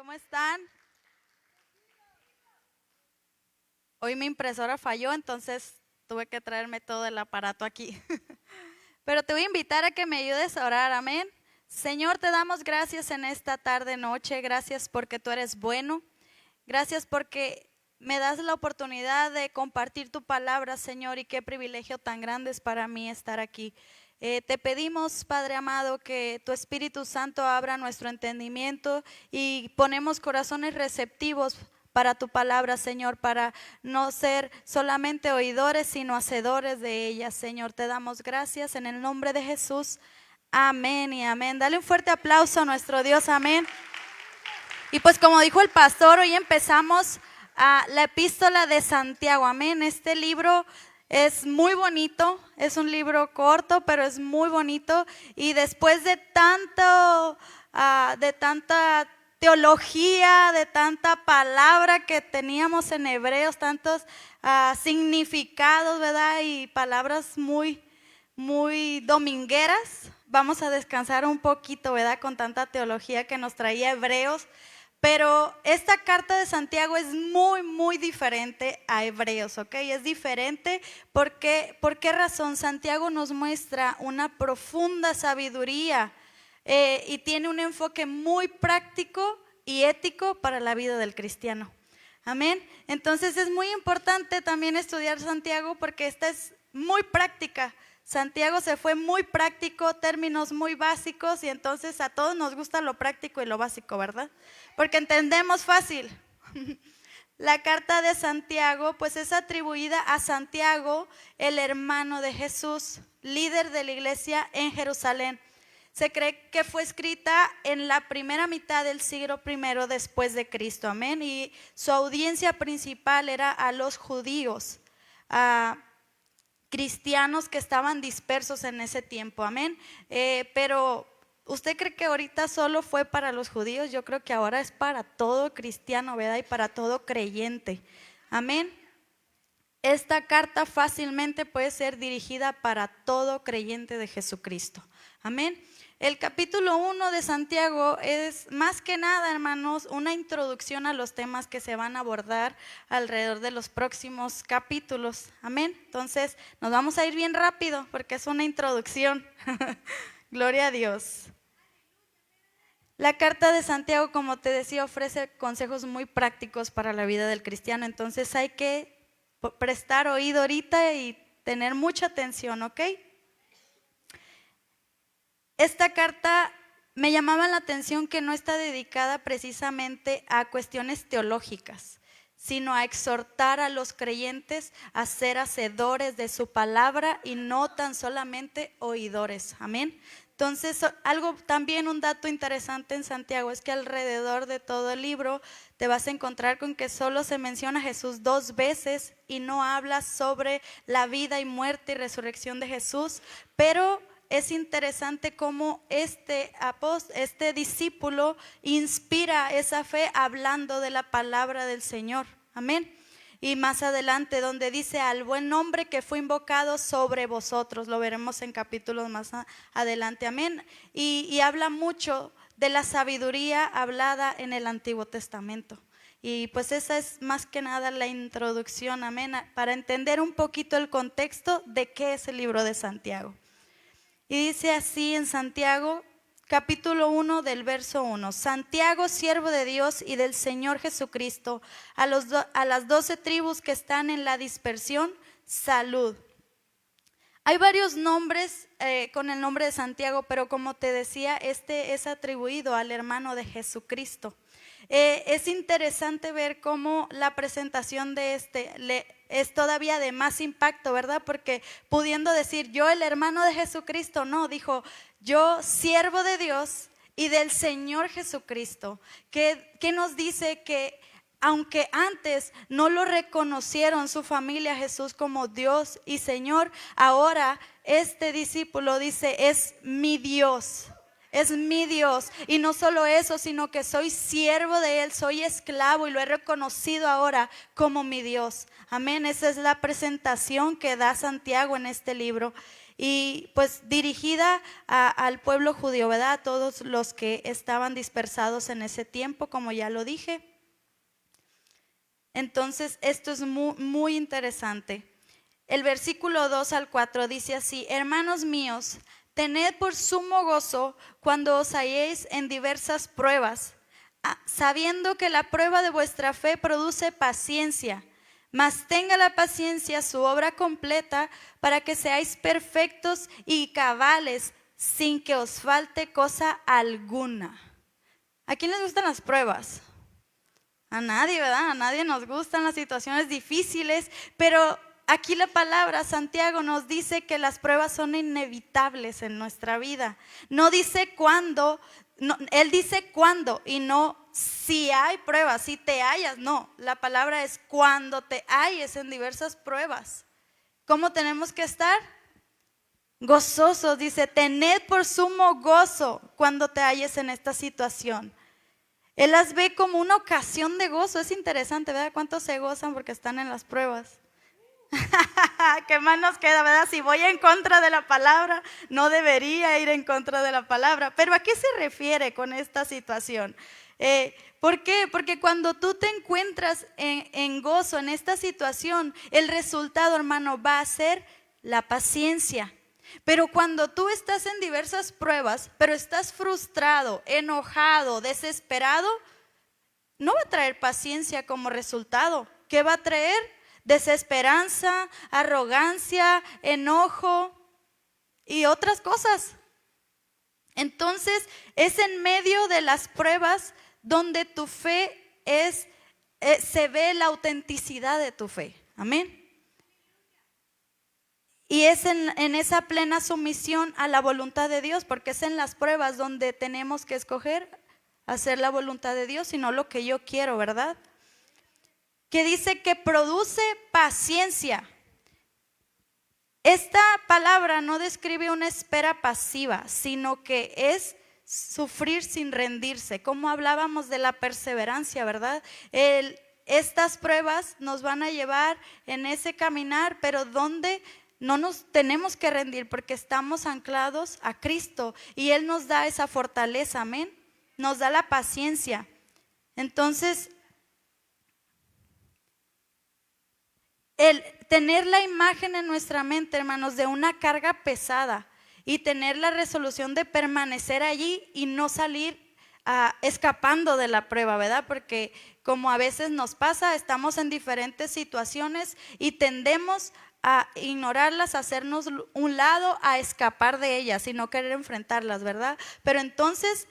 ¿Cómo están? Hoy mi impresora falló, entonces tuve que traerme todo el aparato aquí. Pero te voy a invitar a que me ayudes a orar, amén. Señor, te damos gracias en esta tarde, noche. Gracias porque tú eres bueno. Gracias porque me das la oportunidad de compartir tu palabra, Señor, y qué privilegio tan grande es para mí estar aquí. Te pedimos, Padre amado, que tu Espíritu Santo abra nuestro entendimiento y ponemos corazones receptivos para tu palabra, Señor, para no ser solamente oidores, sino hacedores de ella, Señor. Te damos gracias en el nombre de Jesús. Amén y amén. Dale un fuerte aplauso a nuestro Dios, amén. Y pues como dijo el pastor, hoy empezamos la epístola de Santiago, amén. Este libro es muy bonito, es un libro corto, pero es muy bonito. Y después de tanta teología, de tanta palabra que teníamos en Hebreos, tantos significados, ¿verdad? Y palabras muy domingueras. Vamos a descansar un poquito, ¿verdad? Con tanta teología que nos traía Hebreos. Pero esta carta de Santiago es muy diferente a Hebreos, ¿ok? Es diferente porque, ¿por qué razón? Santiago nos muestra una profunda sabiduría y tiene un enfoque muy práctico y ético para la vida del cristiano. Amén. Entonces es muy importante también estudiar Santiago porque esta es muy práctica. Santiago se fue muy práctico, términos muy básicos, y entonces a todos nos gusta lo práctico y lo básico, ¿verdad? Porque entendemos fácil. La carta de Santiago pues es atribuida a Santiago, el hermano de Jesús, líder de la iglesia en Jerusalén. Se cree que fue escrita en la primera mitad del siglo I después de Cristo, amén. Y su audiencia principal era a los judíos, cristianos que estaban dispersos en ese tiempo, amén. Pero ¿usted cree que ahorita solo fue para los judíos? Yo creo que ahora es para todo cristiano, ¿verdad? Y para todo creyente, amén. Esta carta fácilmente puede ser dirigida para todo creyente de Jesucristo, amén. El capítulo 1 de Santiago es más que nada, hermanos, una introducción a los temas que se van a abordar alrededor de los próximos capítulos. Amén. Entonces, nos vamos a ir bien rápido porque es una introducción. Gloria a Dios. La carta de Santiago, como te decía, ofrece consejos muy prácticos para la vida del cristiano. Entonces, hay que prestar oído ahorita y tener mucha atención, ¿ok? Esta carta me llamaba la atención que no está dedicada precisamente a cuestiones teológicas, sino a exhortar a los creyentes a ser hacedores de su palabra y no tan solamente oidores. Amén. Entonces, un dato interesante en Santiago es que alrededor de todo el libro te vas a encontrar con que solo se menciona a Jesús 2 veces y no habla sobre la vida y muerte y resurrección de Jesús, pero es interesante cómo este discípulo inspira esa fe hablando de la palabra del Señor. Amén. Y más adelante donde dice al buen nombre que fue invocado sobre vosotros, lo veremos en capítulos más adelante. Amén. Y habla mucho de la sabiduría hablada en el Antiguo Testamento. Y pues esa es más que nada la introducción, amén, para entender un poquito el contexto de qué es el libro de Santiago. Y dice así en Santiago, capítulo 1 del verso 1. Santiago, siervo de Dios y del Señor Jesucristo, a las 12 tribus que están en la dispersión, salud. Hay varios nombres con el nombre de Santiago, pero como te decía, este es atribuido al hermano de Jesucristo. Es interesante ver cómo la presentación de es todavía de más impacto, ¿verdad? Porque pudiendo decir yo el hermano de Jesucristo, no, dijo yo siervo de Dios y del Señor Jesucristo, que nos dice que aunque antes no lo reconocieron su familia Jesús como Dios y Señor, ahora este discípulo dice es mi Dios. Es mi Dios, y no solo eso, sino que soy siervo de Él, soy esclavo y lo he reconocido ahora como mi Dios. Amén, esa es la presentación que da Santiago en este libro. y pues dirigida al pueblo judío, ¿verdad? A todos los que estaban dispersados en ese tiempo, como ya lo dije. Entonces, esto es muy, muy interesante. El versículo 2 al 4 dice así: hermanos míos, tened por sumo gozo cuando os halléis en diversas pruebas, sabiendo que la prueba de vuestra fe produce paciencia. Mas tenga la paciencia su obra completa, para que seáis perfectos y cabales, sin que os falte cosa alguna. ¿A quién les gustan las pruebas? A nadie, ¿verdad? A nadie nos gustan las situaciones difíciles, pero aquí la palabra Santiago nos dice que las pruebas son inevitables en nuestra vida. No dice cuándo, no, él dice cuándo y no si hay pruebas, si te hallas. No, la palabra es cuando te halles en diversas pruebas. ¿Cómo tenemos que estar? Gozosos, dice, tened por sumo gozo cuando te halles en esta situación. Él las ve como una ocasión de gozo. Es interesante, ¿verdad? ¿Cuántos se gozan porque están en las pruebas? ¿Qué más nos queda, verdad? Si voy en contra de la palabra, no debería ir en contra de la palabra. Pero ¿a qué se refiere con esta situación? ¿Por qué? Porque cuando tú te encuentras en gozo en esta situación, el resultado, hermano, va a ser la paciencia. Pero cuando tú estás en diversas pruebas, pero estás frustrado, enojado, desesperado, no va a traer paciencia como resultado. ¿Qué va a traer? Desesperanza, arrogancia, enojo y otras cosas. Entonces es en medio de las pruebas donde tu fe se ve la autenticidad de tu fe. Amén. Y es en esa plena sumisión a la voluntad de Dios, porque es en las pruebas donde tenemos que escoger hacer la voluntad de Dios y no lo que yo quiero, ¿verdad? Que dice que produce paciencia. Esta palabra no describe una espera pasiva, sino que es sufrir sin rendirse. Como hablábamos de la perseverancia, ¿verdad? Estas pruebas nos van a llevar en ese caminar, pero donde no nos tenemos que rendir porque estamos anclados a Cristo y Él nos da esa fortaleza, amén. Nos da la paciencia. Entonces, el tener la imagen en nuestra mente, hermanos, de una carga pesada y tener la resolución de permanecer allí y no salir escapando de la prueba, ¿verdad? Porque como a veces nos pasa, estamos en diferentes situaciones y tendemos a ignorarlas, a hacernos un lado, a escapar de ellas y no querer enfrentarlas, ¿verdad? Pero entonces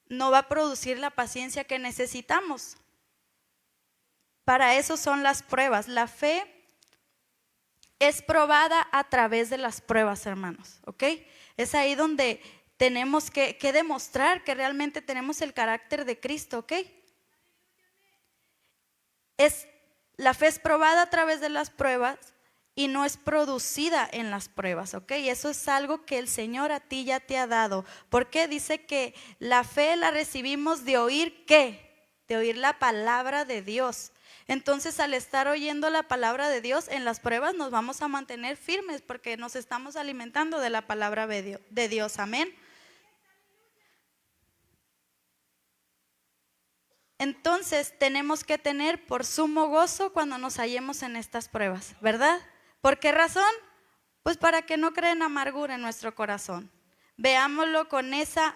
no va a producir la paciencia que necesitamos. Para eso son las pruebas. La fe es probada a través de las pruebas, hermanos, ¿ok? Es ahí donde tenemos que demostrar que realmente tenemos el carácter de Cristo, ¿ok? La fe es probada a través de las pruebas y no es producida en las pruebas, ¿ok? Y eso es algo que el Señor a ti ya te ha dado. Porque dice que la fe la recibimos de oír ¿qué? De oír la palabra de Dios. Entonces, al estar oyendo la palabra de Dios en las pruebas nos vamos a mantener firmes porque nos estamos alimentando de la palabra de Dios. Amén. Entonces, tenemos que tener por sumo gozo cuando nos hallemos en estas pruebas, ¿verdad? ¿Por qué razón? Pues para que no creen amargura en nuestro corazón. Veámoslo con esa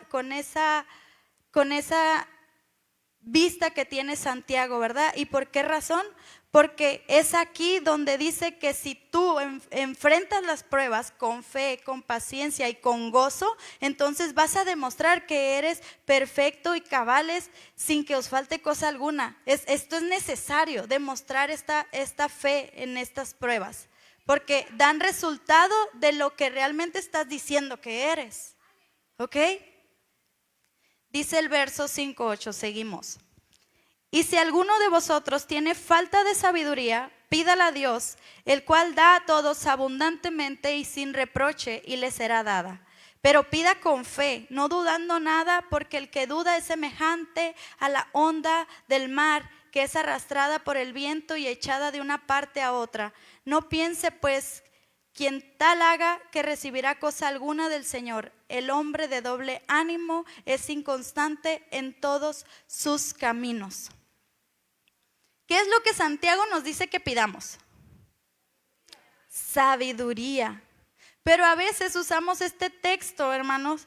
vista que tiene Santiago, ¿verdad? ¿Y por qué razón? Porque es aquí donde dice que si tú enfrentas las pruebas con fe, con paciencia y con gozo, entonces vas a demostrar que eres perfecto y cabales sin que os falte cosa alguna. Esto es necesario, demostrar esta fe en estas pruebas, porque dan resultado de lo que realmente estás diciendo que eres. ¿Ok? Dice el verso 5:8, seguimos. Y si alguno de vosotros tiene falta de sabiduría, pídala a Dios, el cual da a todos abundantemente y sin reproche, y le será dada. Pero pida con fe, no dudando nada, porque el que duda es semejante a la onda del mar, que es arrastrada por el viento y echada de una parte a otra. No piense pues Quien tal haga que recibirá cosa alguna del Señor. El hombre de doble ánimo es inconstante en todos sus caminos. ¿Qué es lo que Santiago nos dice que pidamos? Sabiduría. Pero a veces usamos este texto, hermanos,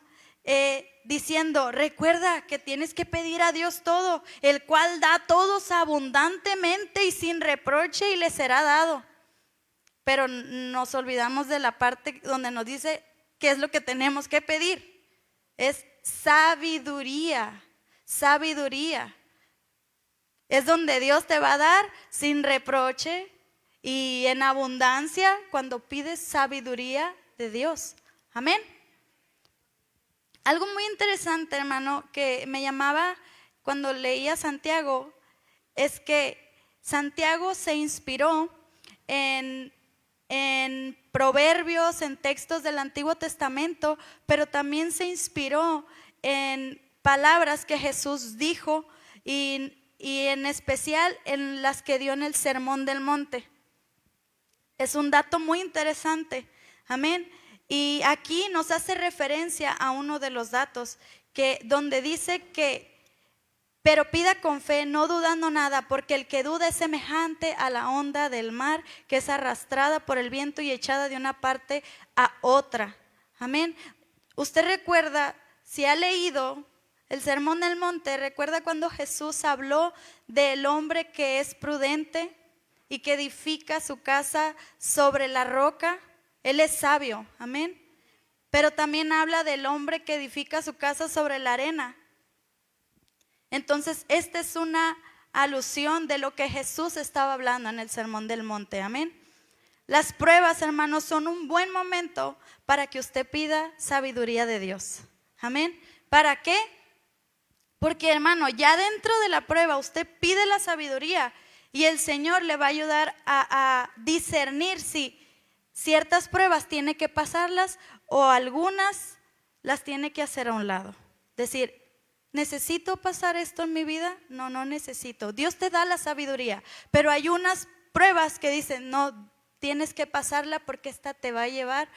diciendo, recuerda que tienes que pedir a Dios todo, el cual da a todos abundantemente y sin reproche y le será dado. Pero nos olvidamos de la parte donde nos dice qué es lo que tenemos que pedir. Es sabiduría, sabiduría. Es donde Dios te va a dar sin reproche y en abundancia cuando pides sabiduría de Dios. Amén. Algo muy interesante, hermano, que me llamaba cuando leía Santiago, es que Santiago se inspiró en proverbios, en textos del Antiguo Testamento, pero también se inspiró en palabras que Jesús dijo y en especial en las que dio en el Sermón del Monte. Es un dato muy interesante, amén. Y aquí nos hace referencia a uno de los datos que donde dice que pero pida con fe, no dudando nada, porque el que duda es semejante a la onda del mar que es arrastrada por el viento y echada de una parte a otra. Amén. Usted recuerda, si ha leído el Sermón del Monte, recuerda cuando Jesús habló del hombre que es prudente y que edifica su casa sobre la roca. Él es sabio, amén. Pero también habla del hombre que edifica su casa sobre la arena. Entonces, esta es una alusión de lo que Jesús estaba hablando en el Sermón del Monte, amén. Las pruebas, hermanos, son un buen momento para que usted pida sabiduría de Dios, amén. ¿Para qué? Porque, hermano, ya dentro de la prueba usted pide la sabiduría y el Señor le va a ayudar a discernir si ciertas pruebas tiene que pasarlas o algunas las tiene que hacer a un lado. Decir, ¿necesito pasar esto en mi vida? No, no necesito. Dios te da la sabiduría, pero hay unas pruebas que dicen, no, tienes que pasarla porque esta te va a llevar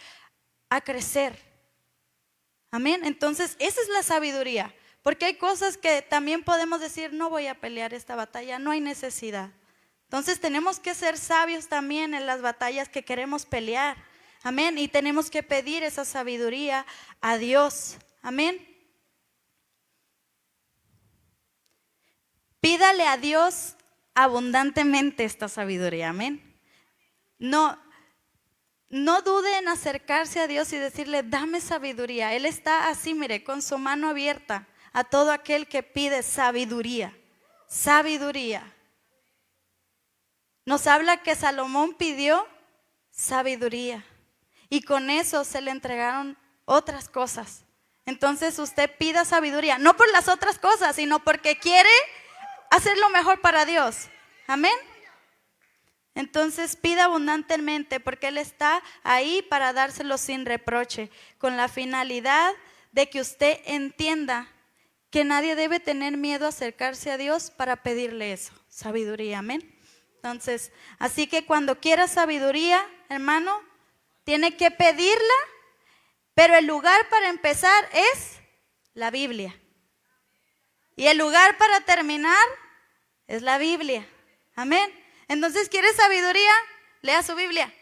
a crecer. Amén. Entonces, esa es la sabiduría, porque hay cosas que también podemos decir, no voy a pelear esta batalla, no hay necesidad. Entonces, tenemos que ser sabios también en las batallas que queremos pelear. Amén. Y tenemos que pedir esa sabiduría a Dios. Amén. Pídale a Dios abundantemente esta sabiduría, amén. No dude en acercarse a Dios y decirle, dame sabiduría. Él está así, mire, con su mano abierta a todo aquel que pide sabiduría. Sabiduría. Nos habla que Salomón pidió sabiduría y con eso se le entregaron otras cosas. Entonces usted pida sabiduría, no por las otras cosas, sino porque quiere hacer lo mejor para Dios. Amén. Entonces pida abundantemente porque Él está ahí para dárselo sin reproche, con la finalidad de que usted entienda que nadie debe tener miedo a acercarse a Dios para pedirle eso, sabiduría, amén. Entonces, así que cuando quiera sabiduría, hermano, tiene que pedirla, pero el lugar para empezar es la Biblia. Y el lugar para terminar es la Biblia. Amén. Entonces, ¿quiere sabiduría? Lea su Biblia.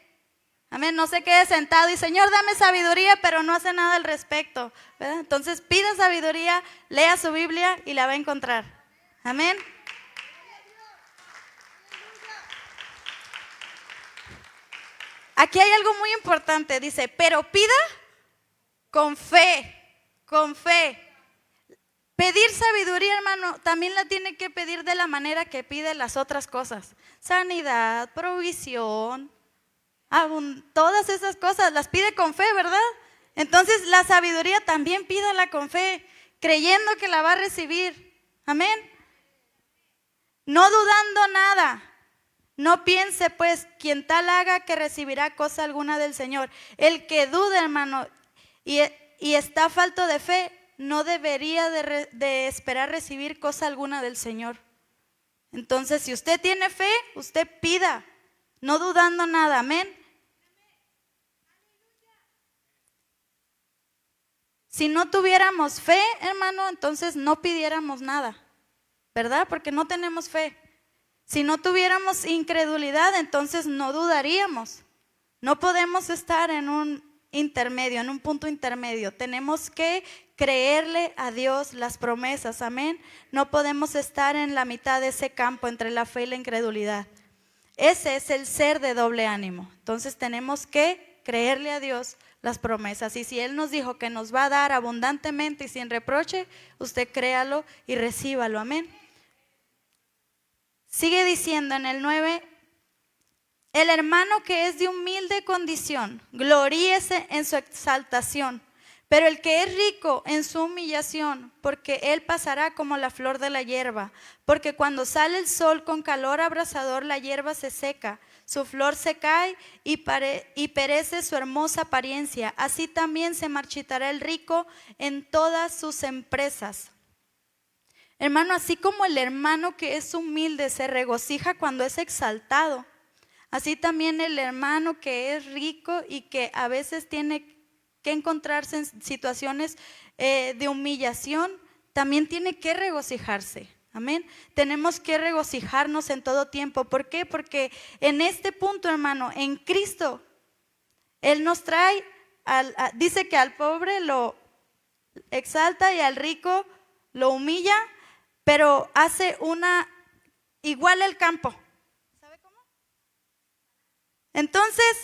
Amén. No se quede sentado y Señor, dame sabiduría, pero no hace nada al respecto, ¿verdad? Entonces, pida sabiduría, lea su Biblia y la va a encontrar. Amén. Aquí hay algo muy importante. Dice, pero pida con fe, con fe. Pedir sabiduría, hermano, también la tiene que pedir de la manera que pide las otras cosas. Sanidad, provisión, todas esas cosas las pide con fe, ¿verdad? Entonces la sabiduría también pídala con fe, creyendo que la va a recibir. Amén. No dudando nada. No piense pues, quien tal haga que recibirá cosa alguna del Señor. El que dude, hermano, y está falto de fe, no debería de esperar recibir cosa alguna del Señor. Entonces, si usted tiene fe, usted pida, no dudando nada, amén. Si no tuviéramos fe, hermano, entonces no pidiéramos nada, ¿verdad? Porque no tenemos fe. Si no tuviéramos incredulidad, entonces no dudaríamos. No podemos estar en un intermedio, en un punto intermedio. Tenemos que creerle a Dios las promesas, amén. No podemos estar en la mitad de ese campo entre la fe y la incredulidad. Ese es el ser de doble ánimo. Entonces tenemos que creerle a Dios las promesas. Y si Él nos dijo que nos va a dar abundantemente y sin reproche, usted créalo y recíbalo, amén. Sigue diciendo en el 9, el hermano que es de humilde condición, gloríese en su exaltación, pero el que es rico en su humillación, porque él pasará como la flor de la hierba, porque cuando sale el sol con calor abrasador, la hierba se seca, su flor se cae y perece su hermosa apariencia. Así también se marchitará el rico en todas sus empresas. Hermano, así como el hermano que es humilde se regocija cuando es exaltado, así también el hermano que es rico y que a veces tiene que encontrarse en situaciones de humillación, también tiene que regocijarse. Amén. Tenemos que regocijarnos en todo tiempo. ¿Por qué? Porque en este punto, hermano, en Cristo, Él nos trae, dice que al pobre lo exalta y al rico lo humilla, pero hace igual el campo. ¿Sabe cómo? Entonces,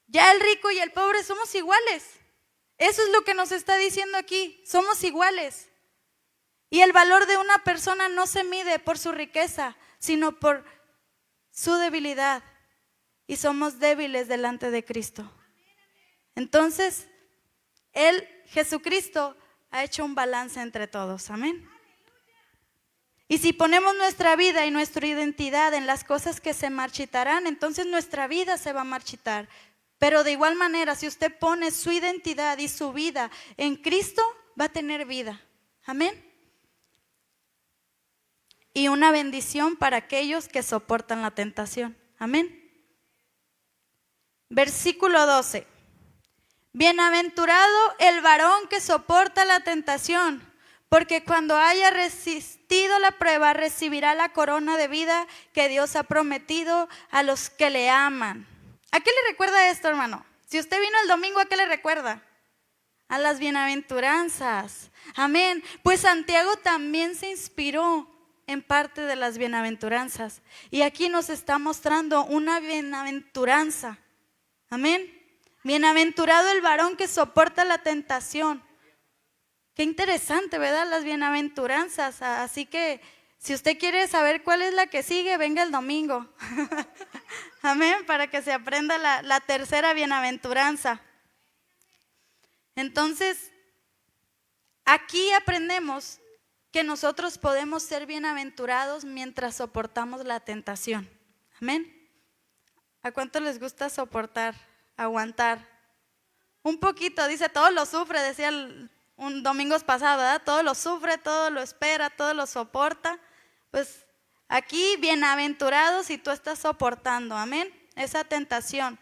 ya el rico y el pobre somos iguales. Eso es lo que nos está diciendo aquí, somos iguales. Y el valor de una persona no se mide por su riqueza, sino por su debilidad. Y somos débiles delante de Cristo. Entonces, Jesucristo, ha hecho un balance entre todos. Amén. Y si ponemos nuestra vida y nuestra identidad en las cosas que se marchitarán, entonces nuestra vida se va a marchitar. Pero de igual manera, si usted pone su identidad y su vida en Cristo, va a tener vida. Amén. Y una bendición para aquellos que soportan la tentación. Amén. Versículo 12. Bienaventurado el varón que soporta la tentación, porque cuando haya resistido la prueba, recibirá la corona de vida que Dios ha prometido a los que le aman. ¿A qué le recuerda esto, hermano? Si usted vino el domingo, ¿a qué le recuerda? A las bienaventuranzas. Amén. Pues Santiago también se inspiró en parte de las bienaventuranzas. Y aquí nos está mostrando una bienaventuranza. Amén. Bienaventurado el varón que soporta la tentación. Qué interesante, ¿verdad? Las bienaventuranzas. Así que si usted quiere saber cuál es la que sigue, venga el domingo. Amén, para que se aprenda la tercera bienaventuranza. Entonces, aquí aprendemos que nosotros podemos ser bienaventurados mientras soportamos la tentación. Amén. ¿A cuánto les gusta soportar, aguantar? Un poquito, dice, todo lo sufre, decía un domingo pasado, ¿verdad? Todo lo sufre, todo lo espera, todo lo soporta. Pues aquí, bienaventurados si tú estás soportando, amén, esa tentación.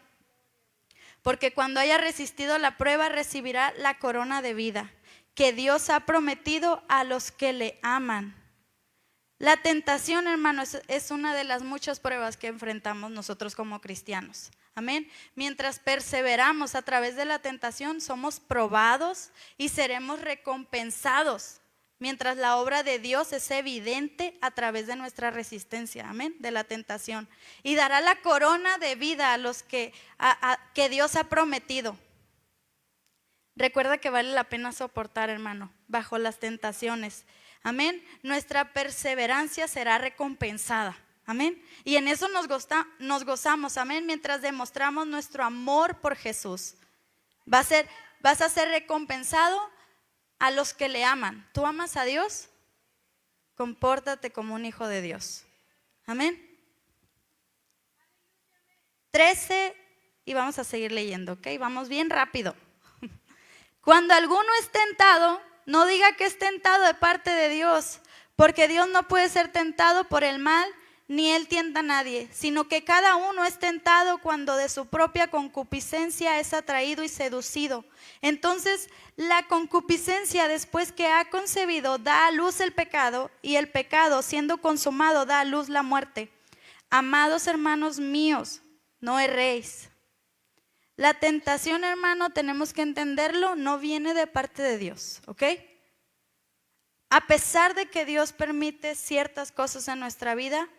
Porque cuando haya resistido la prueba, recibirá la corona de vida que Dios ha prometido a los que le aman. La tentación, hermanos, es una de las muchas pruebas que enfrentamos nosotros como cristianos. Amén. Mientras perseveramos a través de la tentación, somos probados y seremos recompensados. Mientras la obra de Dios es evidente a través de nuestra resistencia, amén, de la tentación. Y dará la corona de vida a los que Dios ha prometido. Recuerda que vale la pena soportar, hermano, bajo las tentaciones. Amén. Nuestra perseverancia será recompensada. Amén. Y en eso nos gozamos. Amén. Mientras demostramos nuestro amor por Jesús. Vas a ser recompensado a los que le aman. ¿Tú amas a Dios? Compórtate como un hijo de Dios. Amén. 13 y vamos a seguir leyendo, ¿ok? Vamos bien rápido. Cuando alguno es tentado, no diga que es tentado de parte de Dios, porque Dios no puede ser tentado por el mal, ni él tienta a nadie, sino que cada uno es tentado cuando de su propia concupiscencia es atraído y seducido. Entonces, la concupiscencia, después que ha concebido, da a luz el pecado, y el pecado, siendo consumado, da a luz la muerte. Amados hermanos míos, no erréis. La tentación, hermano, tenemos que entenderlo, no viene de parte de Dios, ¿ok? A pesar de que Dios permite ciertas cosas en nuestra vida,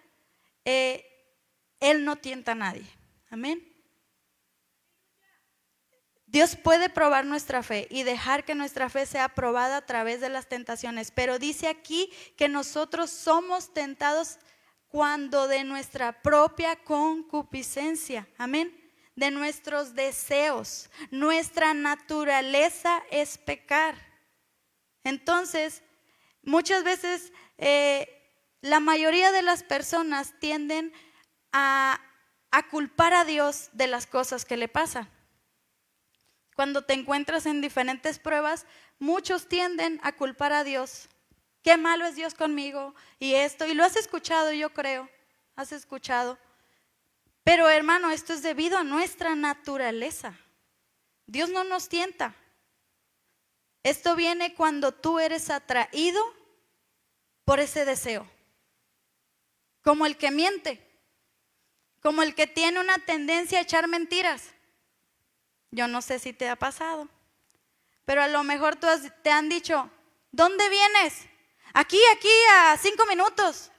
Él no tienta a nadie. Amén. Dios puede probar nuestra fe y dejar que nuestra fe sea probada a través de las tentaciones, pero dice aquí que nosotros somos tentados cuando de nuestra propia concupiscencia, amén, de nuestros deseos, nuestra naturaleza es pecar. Entonces, muchas veces la mayoría de las personas tienden a culpar a Dios de las cosas que le pasan. Cuando te encuentras en diferentes pruebas, muchos tienden a culpar a Dios. Qué malo es Dios conmigo y esto, y lo has escuchado, yo creo, has escuchado. Pero hermano, esto es debido a nuestra naturaleza. Dios no nos tienta. Esto viene cuando tú eres atraído por ese deseo. Como el que miente, como el que tiene una tendencia a echar mentiras. Yo no sé si te ha pasado, pero a lo mejor te han dicho, ¿dónde vienes? Aquí a 5 minutos,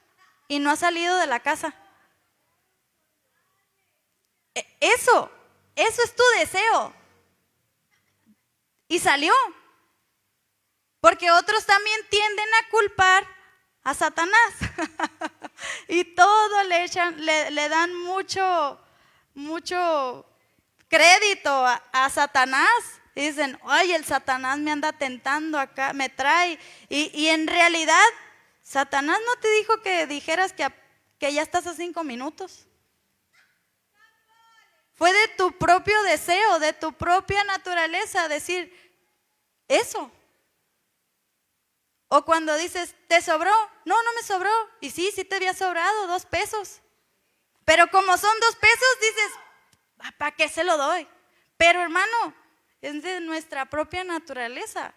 y no has salido de la casa. Eso es tu deseo. Y salió. Porque otros también tienden a culpar a Satanás. Y todo le dan mucho crédito a Satanás. Y dicen, oye, el Satanás me anda tentando acá, me trae. Y en realidad, Satanás no te dijo que dijeras que ya estás a 5 minutos. Fue de tu propio deseo, de tu propia naturaleza decir eso. O cuando dices, ¿te sobró? No, no me sobró. Y sí te había sobrado 2 pesos. Pero como son 2 pesos, dices, ¿para qué se lo doy? Pero hermano, es de nuestra propia naturaleza.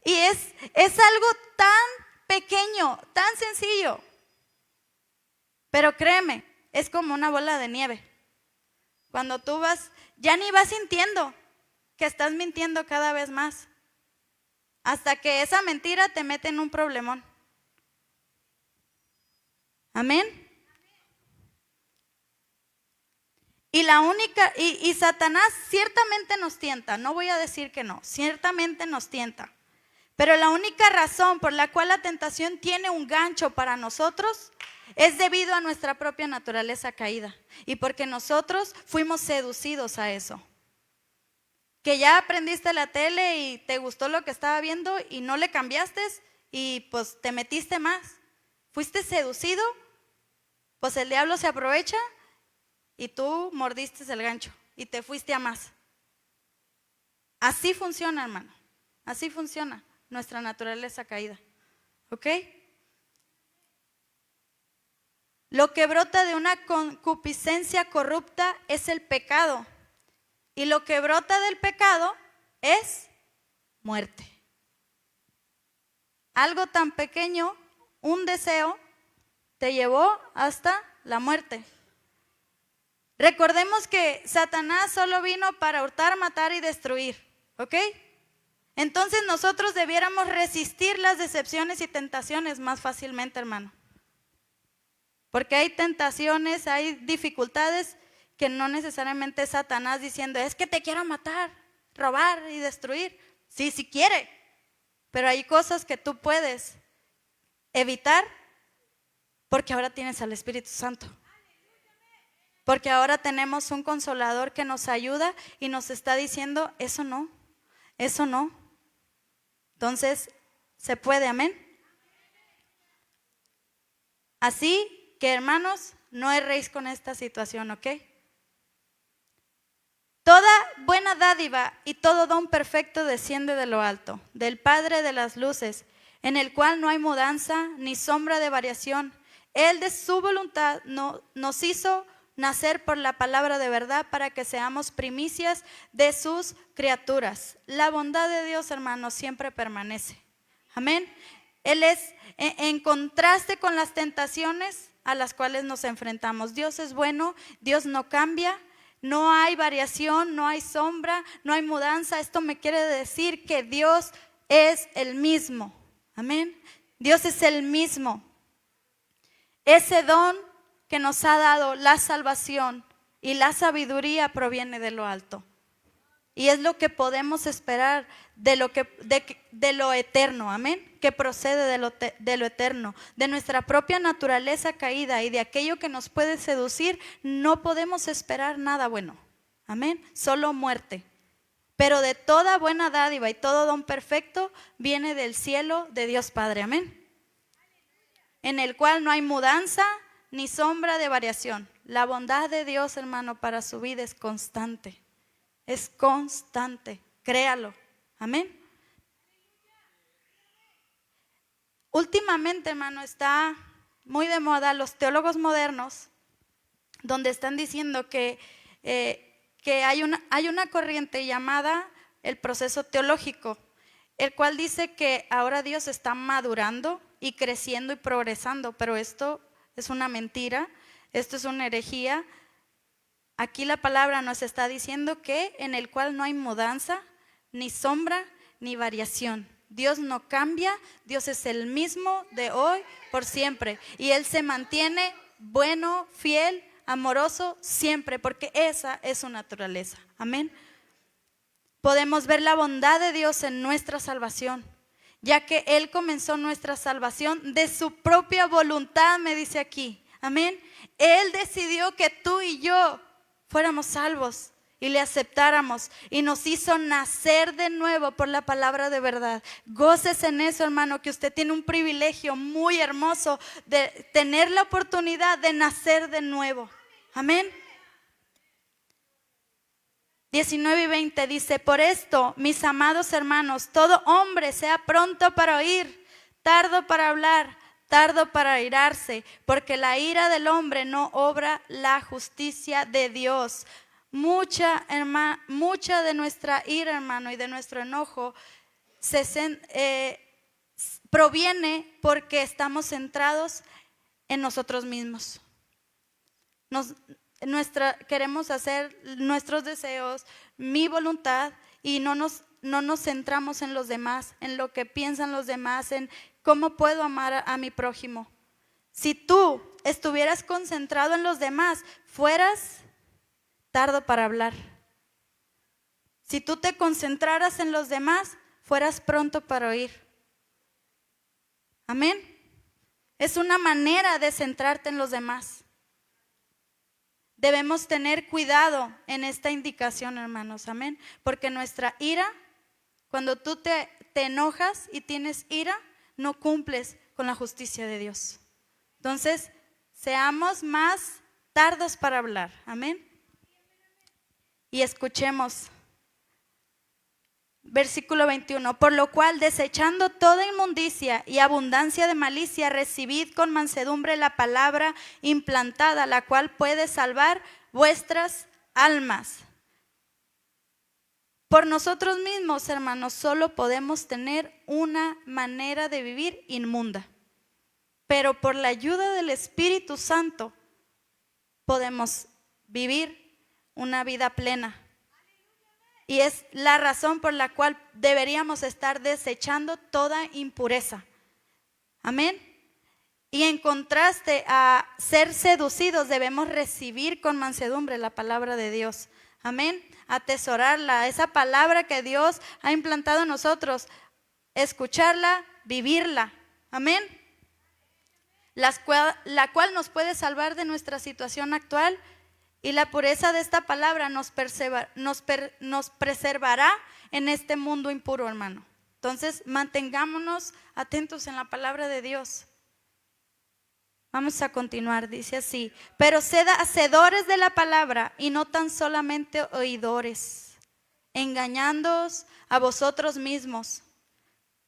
Y es algo tan pequeño, tan sencillo. Pero créeme, es como una bola de nieve. Cuando tú vas, ya ni vas sintiendo que estás mintiendo cada vez más. Hasta que esa mentira te mete en un problemón. Amén. Y Satanás ciertamente nos tienta, no voy a decir que no, ciertamente nos tienta. Pero la única razón por la cual la tentación tiene un gancho para nosotros es debido a nuestra propia naturaleza caída. Y porque nosotros fuimos seducidos a eso. Que ya aprendiste la tele y te gustó lo que estaba viendo y no le cambiaste y pues te metiste más. Fuiste seducido, pues el diablo se aprovecha y tú mordiste el gancho y te fuiste a más. Así funciona, hermano. Así funciona nuestra naturaleza caída. ¿Ok? Lo que brota de una concupiscencia corrupta es el pecado. Y lo que brota del pecado es muerte. Algo tan pequeño, un deseo, te llevó hasta la muerte. Recordemos que Satanás solo vino para hurtar, matar y destruir, ¿ok? Entonces nosotros debiéramos resistir las decepciones y tentaciones más fácilmente, hermano. Porque hay tentaciones, hay dificultades que no necesariamente es Satanás diciendo, es que te quiero matar, robar y destruir. Sí quiere, pero hay cosas que tú puedes evitar porque ahora tienes al Espíritu Santo. Porque ahora tenemos un consolador que nos ayuda y nos está diciendo, eso no. Entonces, se puede, amén. Así que, hermanos, no erréis con esta situación, ¿ok? Toda buena dádiva y todo don perfecto desciende de lo alto, del Padre de las luces, en el cual no hay mudanza ni sombra de variación. Él de su voluntad nos hizo nacer por la palabra de verdad para que seamos primicias de sus criaturas. La bondad de Dios, hermanos, siempre permanece. Amén. Él es en contraste con las tentaciones a las cuales nos enfrentamos. Dios es bueno, Dios no cambia, no hay variación, no hay sombra, no hay mudanza. Esto me quiere decir que Dios es el mismo. Amén. Dios es el mismo. Ese don que nos ha dado la salvación y la sabiduría proviene de lo alto. Y es lo que podemos esperar de lo eterno, amén, que procede de lo eterno, de nuestra propia naturaleza caída y de aquello que nos puede seducir. No podemos esperar nada bueno, amén, solo muerte. Pero de toda buena dádiva y todo don perfecto viene del cielo de Dios Padre, amén, en el cual no hay mudanza ni sombra de variación. La bondad de Dios, hermano, para su vida es constante. Es constante, créalo, amén. Últimamente, hermano, está muy de moda los teólogos modernos, donde están diciendo que hay una corriente llamada el proceso teológico, el cual dice que ahora Dios está madurando y creciendo y progresando, pero esto es una mentira, esto es una herejía. Aquí la palabra nos está diciendo que en el cual no hay mudanza, ni sombra, ni variación. Dios no cambia, Dios es el mismo de hoy por siempre. Y Él se mantiene bueno, fiel, amoroso siempre, porque esa es su naturaleza. Amén. Podemos ver la bondad de Dios en nuestra salvación, ya que Él comenzó nuestra salvación de su propia voluntad, me dice aquí. Amén. Él decidió que tú y yo fuéramos salvos y le aceptáramos, y nos hizo nacer de nuevo por la palabra de verdad. Gócese en eso, hermano, que usted tiene un privilegio muy hermoso de tener la oportunidad de nacer de nuevo. Amén. 19 y 20 dice: por esto, mis amados hermanos, todo hombre sea pronto para oír, tardo para hablar, tardo para airarse, porque la ira del hombre no obra la justicia de Dios. Mucha de nuestra ira, hermano, y de nuestro enojo proviene porque estamos centrados en nosotros mismos. Queremos hacer nuestros deseos, mi voluntad, y no nos centramos en los demás, en lo que piensan los demás, en cómo puedo amar a mi prójimo. Si tú estuvieras concentrado en los demás, fueras tardo para hablar. Si tú te concentraras en los demás, fueras pronto para oír. Amén. Es una manera de centrarte en los demás. Debemos tener cuidado en esta indicación, hermanos, amén. Porque nuestra ira, cuando tú te enojas y tienes ira, no cumples con la justicia de Dios. Entonces, seamos más tardos para hablar, amén. Y escuchemos. Versículo 21, por lo cual, desechando toda inmundicia y abundancia de malicia, recibid con mansedumbre la palabra implantada, la cual puede salvar vuestras almas. Por nosotros mismos, hermanos, solo podemos tener una manera de vivir inmunda, pero por la ayuda del Espíritu Santo podemos vivir una vida plena. Y es la razón por la cual deberíamos estar desechando toda impureza. Amén. Y en contraste a ser seducidos, debemos recibir con mansedumbre la palabra de Dios. Amén. Atesorarla, esa palabra que Dios ha implantado en nosotros. Escucharla, vivirla. Amén. La cual nos puede salvar de nuestra situación actual. Y la pureza de esta palabra nos preservará en este mundo impuro, hermano. Entonces, mantengámonos atentos en la palabra de Dios. Vamos a continuar, dice así: pero sed hacedores de la palabra y no tan solamente oidores, engañándoos a vosotros mismos.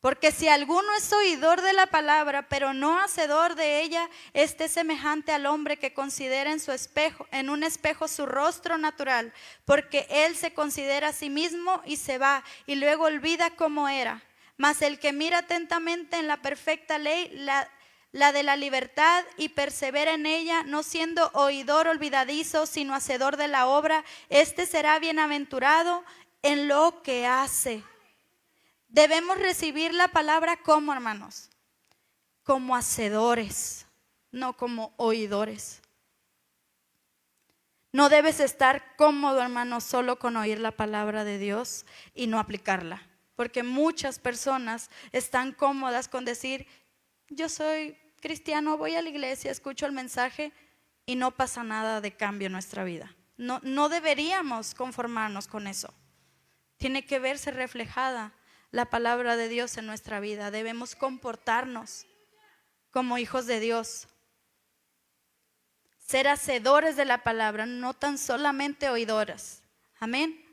Porque si alguno es oidor de la palabra, pero no hacedor de ella, este es semejante al hombre que considera en un espejo su rostro natural, porque él se considera a sí mismo y se va, y luego olvida cómo era. Mas el que mira atentamente en la perfecta ley, la de la libertad, y persevera en ella, no siendo oidor olvidadizo, sino hacedor de la obra, este será bienaventurado en lo que hace. Debemos recibir la palabra como, hermanos, como hacedores, no como oidores. No debes estar cómodo, hermano, solo con oír la palabra de Dios y no aplicarla. Porque muchas personas están cómodas con decir, yo soy cristiano, voy a la iglesia, escucho el mensaje y no pasa nada de cambio en nuestra vida. No deberíamos conformarnos con eso. Tiene que verse reflejada la palabra de Dios en nuestra vida. Debemos comportarnos como hijos de Dios. Ser hacedores de la palabra, no tan solamente oidores. Amén.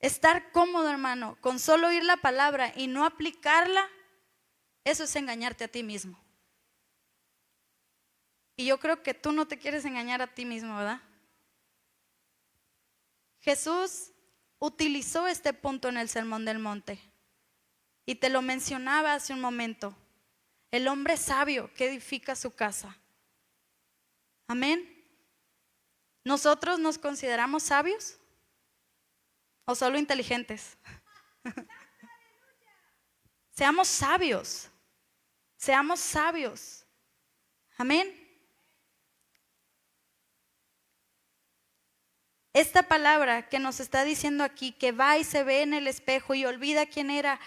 Estar cómodo, hermano, con solo oír la palabra y no aplicarla, eso es engañarte a ti mismo. Y yo creo que tú no te quieres engañar a ti mismo, ¿verdad? Jesús utilizó este punto en el Sermón del Monte. Y te lo mencionaba hace un momento. El hombre sabio que edifica su casa. Amén. ¿Nosotros nos consideramos sabios? ¿O solo inteligentes? Seamos sabios. Seamos sabios. Amén. Esta palabra que nos está diciendo aquí, que va y se ve en el espejo y olvida quién era,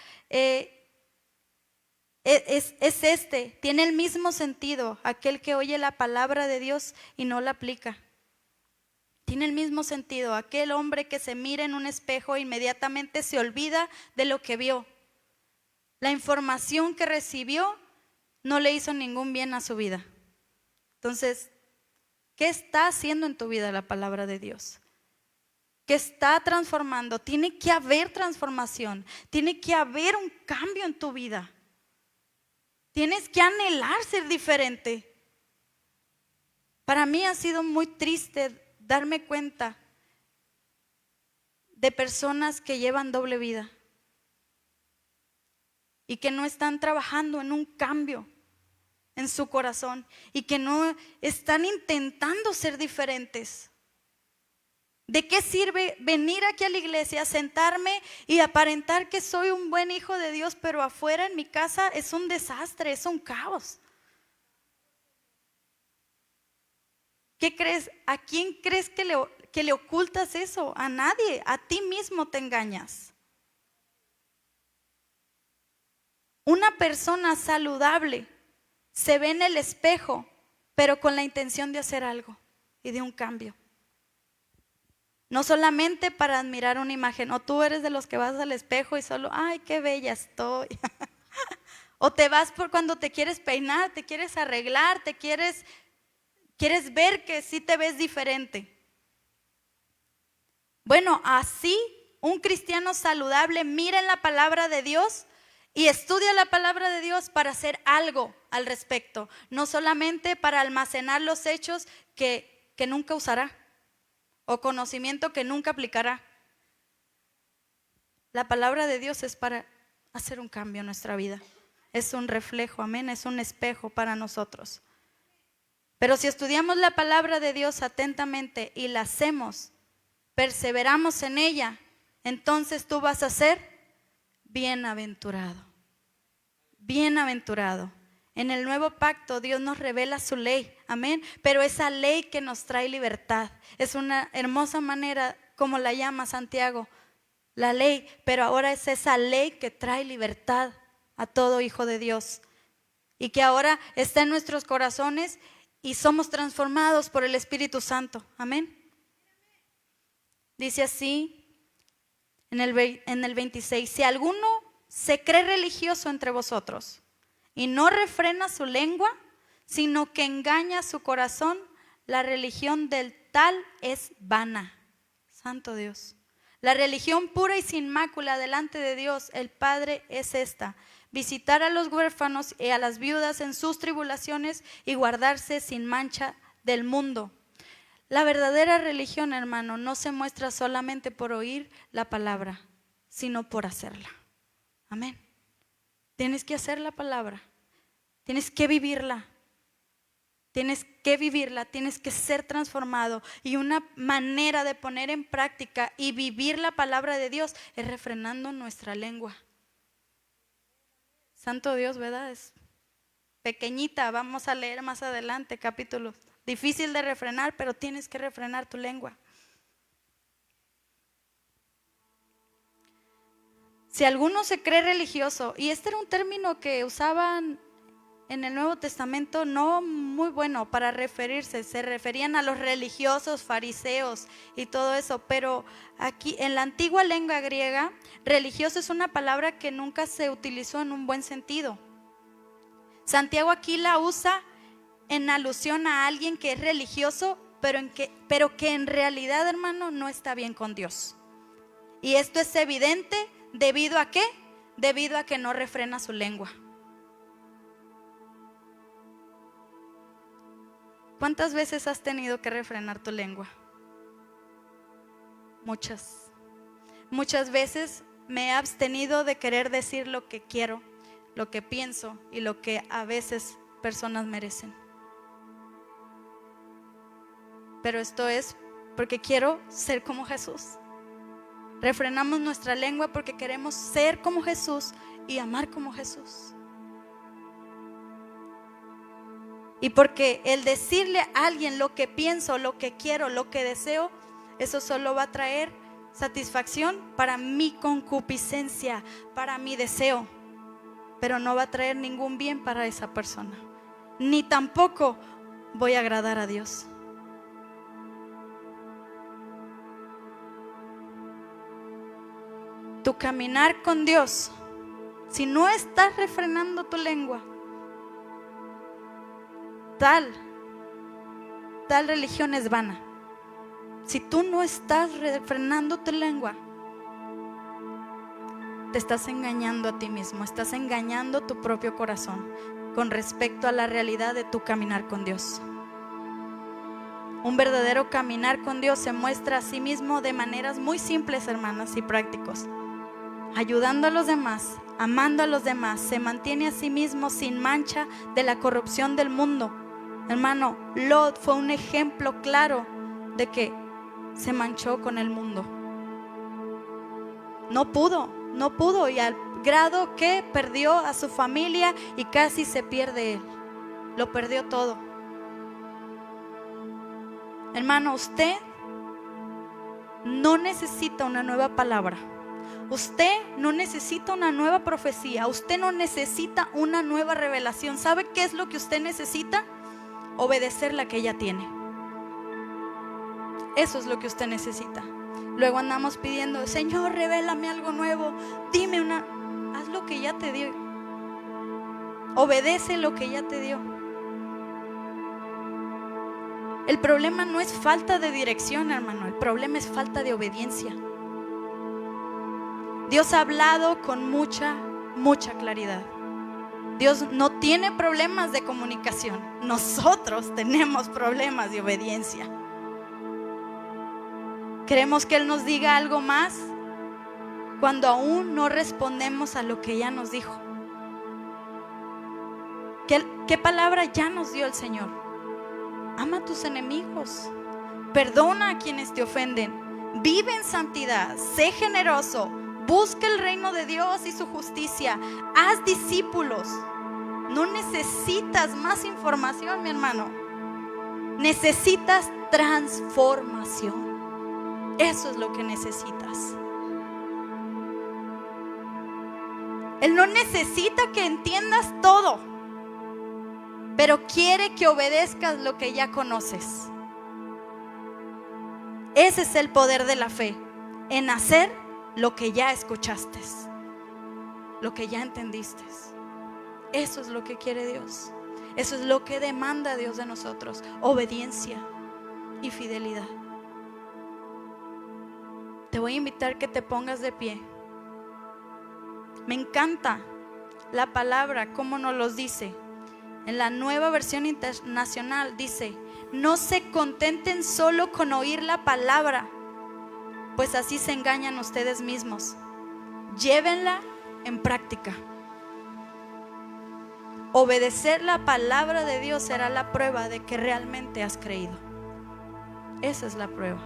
tiene el mismo sentido, aquel que oye la palabra de Dios y no la aplica. Tiene el mismo sentido, aquel hombre que se mira en un espejo e inmediatamente se olvida de lo que vio. La información que recibió no le hizo ningún bien a su vida. Entonces, ¿qué está haciendo en tu vida la palabra de Dios? ¿Qué está transformando? Tiene que haber transformación, tiene que haber un cambio en tu vida. Tienes que anhelar ser diferente. Para mí ha sido muy triste darme cuenta de personas que llevan doble vida y que no están trabajando en un cambio en su corazón y que no están intentando ser diferentes. ¿De qué sirve venir aquí a la iglesia, sentarme y aparentar que soy un buen hijo de Dios, pero afuera en mi casa es un desastre, es un caos? ¿Qué crees? ¿A quién crees que le ocultas eso? A nadie, a ti mismo te engañas. Una persona saludable se ve en el espejo, pero con la intención de hacer algo y de un cambio. No solamente para admirar una imagen, o tú eres de los que vas al espejo y solo, ay, qué bella estoy. O te vas por cuando te quieres peinar, te quieres arreglar, quieres ver que sí te ves diferente. Bueno, así un cristiano saludable mira en la palabra de Dios y estudia la palabra de Dios para hacer algo al respecto, no solamente para almacenar los hechos que nunca usará o conocimiento que nunca aplicará. La palabra de Dios es para hacer un cambio en nuestra vida. Es un reflejo, amén, es un espejo para nosotros. Pero si estudiamos la palabra de Dios atentamente y la hacemos, perseveramos en ella, entonces tú vas a ser bienaventurado. Bienaventurado. En el nuevo pacto Dios nos revela su ley, amén. Pero esa ley que nos trae libertad, es una hermosa manera como la llama Santiago, la ley. Pero ahora es esa ley que trae libertad a todo hijo de Dios. Y que ahora está en nuestros corazones y somos transformados por el Espíritu Santo, amén. Dice así en el 26, si alguno se cree religioso entre vosotros y no refrena su lengua, sino que engaña su corazón, la religión del tal es vana. Santo Dios. La religión pura y sin mácula delante de Dios, el Padre, es esta: visitar a los huérfanos y a las viudas en sus tribulaciones y guardarse sin mancha del mundo. La verdadera religión, hermano, no se muestra solamente por oír la palabra, sino por hacerla. Amén. Tienes que hacer la palabra, tienes que vivirla. Tienes que vivirla, tienes que ser transformado. Y una manera de poner en práctica y vivir la palabra de Dios es refrenando nuestra lengua. Santo Dios, ¿verdad? Es pequeñita, vamos a leer más adelante capítulos. Difícil de refrenar, pero tienes que refrenar tu lengua. Si alguno se cree religioso, y este era un término que usaban en el Nuevo Testamento, no muy bueno para referirse, se referían a los religiosos, fariseos y todo eso, pero aquí en la antigua lengua griega, religioso es una palabra que nunca se utilizó en un buen sentido. Santiago aquí la usa en alusión a alguien que es religioso, pero que en realidad, hermano, no está bien con Dios. Y esto es evidente debido a ¿qué? Debido a que no refrena su lengua. ¿Cuántas veces has tenido que refrenar tu lengua? Muchas. Muchas veces me he abstenido de querer decir lo que quiero, lo que pienso y lo que a veces personas merecen. Pero esto es porque quiero ser como Jesús. Refrenamos nuestra lengua porque queremos ser como Jesús y amar como Jesús. Y porque el decirle a alguien lo que pienso, lo que quiero, lo que deseo, eso solo va a traer satisfacción para mi concupiscencia, para mi deseo, pero no va a traer ningún bien para esa persona, ni tampoco voy a agradar a Dios. Tu caminar con Dios, si no estás refrenando tu lengua, tal religión es vana. Si tú no estás refrenando tu lengua, te estás engañando a ti mismo, estás engañando tu propio corazón con respecto a la realidad de tu caminar con Dios. Un verdadero caminar con Dios se muestra a sí mismo de maneras muy simples, hermanas, y prácticos. Ayudando a los demás, amando a los demás, se mantiene a sí mismo sin mancha de la corrupción del mundo. Hermano, Lot fue un ejemplo claro de que se manchó con el mundo. No pudo y al grado que perdió a su familia y casi se pierde él. Lo perdió todo. Hermano, usted no necesita una nueva palabra. Usted no necesita una nueva profecía. Usted no necesita una nueva revelación. ¿Sabe qué es lo que usted necesita? Obedecer la que ya tiene. Eso es lo que usted necesita. Luego andamos pidiendo: Señor, revélame algo nuevo. Dime haz lo que ya te dio. Obedece lo que ya te dio. El problema no es falta de dirección, hermano. El problema es falta de obediencia. Dios ha hablado con mucha claridad. Dios no tiene problemas de comunicación. Nosotros tenemos problemas de obediencia. Queremos que Él nos diga algo más cuando aún no respondemos a lo que ya nos dijo. ¿Qué palabra ya nos dio el Señor? Ama a tus enemigos, perdona a quienes te ofenden, vive en santidad, sé generoso, busca el reino de Dios y su justicia, haz discípulos. No necesitas más información, mi hermano. Necesitas transformación. Eso es lo que necesitas. Él no necesita que entiendas todo, pero quiere que obedezcas lo que ya conoces. Ese es el poder de la fe, en hacer lo que ya escuchaste, lo que ya entendiste. Eso es lo que quiere Dios. Eso es lo que demanda Dios de nosotros: obediencia y fidelidad. Te Te voy a invitar que te pongas de pie. Me encanta la palabra, cómo nos los dice. En la Nueva Versión Internacional dice: no se contenten solo con oír la palabra, pues así se engañan ustedes mismos. Llévenla en práctica. Obedecer la palabra de Dios será la prueba de que realmente has creído. Esa es la prueba.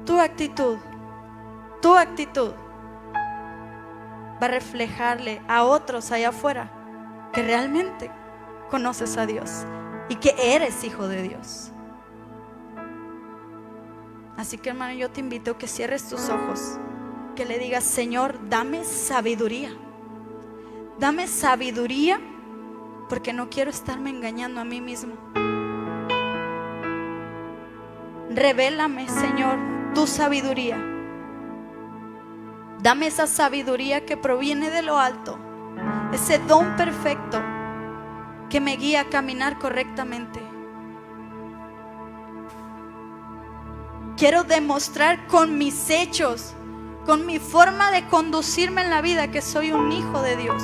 Tu actitud va a reflejarle a otros allá afuera que realmente conoces a Dios y que eres hijo de Dios. Así que, hermano, yo te invito a que cierres tus ojos, que le digas: Señor, dame sabiduría. Dame sabiduría, porque no quiero estarme engañando a mí mismo. Revélame, Señor, tu sabiduría. Dame esa sabiduría que proviene de lo alto, ese don perfecto que me guía a caminar correctamente. Quiero demostrar con mis hechos, con mi forma de conducirme en la vida, que soy un hijo de Dios.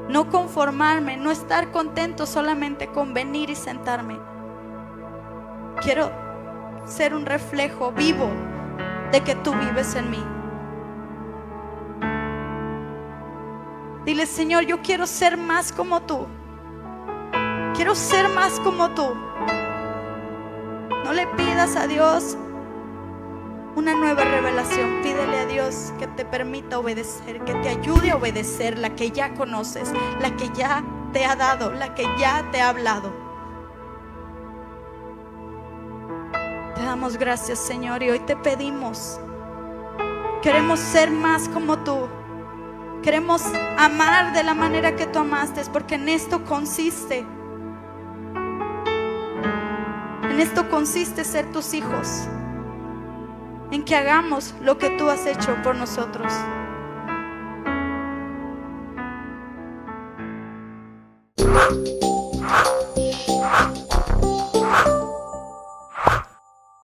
No conformarme, no estar contento solamente con venir y sentarme. Quiero ser un reflejo vivo de que tú vives en mí. Dile: Señor, yo quiero ser más como tú. Quiero ser más como tú. No le pidas a Dios una nueva revelación. Pídele a Dios que te permita obedecer, que te ayude a obedecer la que ya conoces, la que ya te ha dado, la que ya te ha hablado. Te damos gracias, Señor, y hoy te pedimos: queremos ser más como tú. Queremos amar de la manera que tú amaste, porque en esto consiste. En esto consiste ser tus hijos. En que hagamos lo que tú has hecho por nosotros.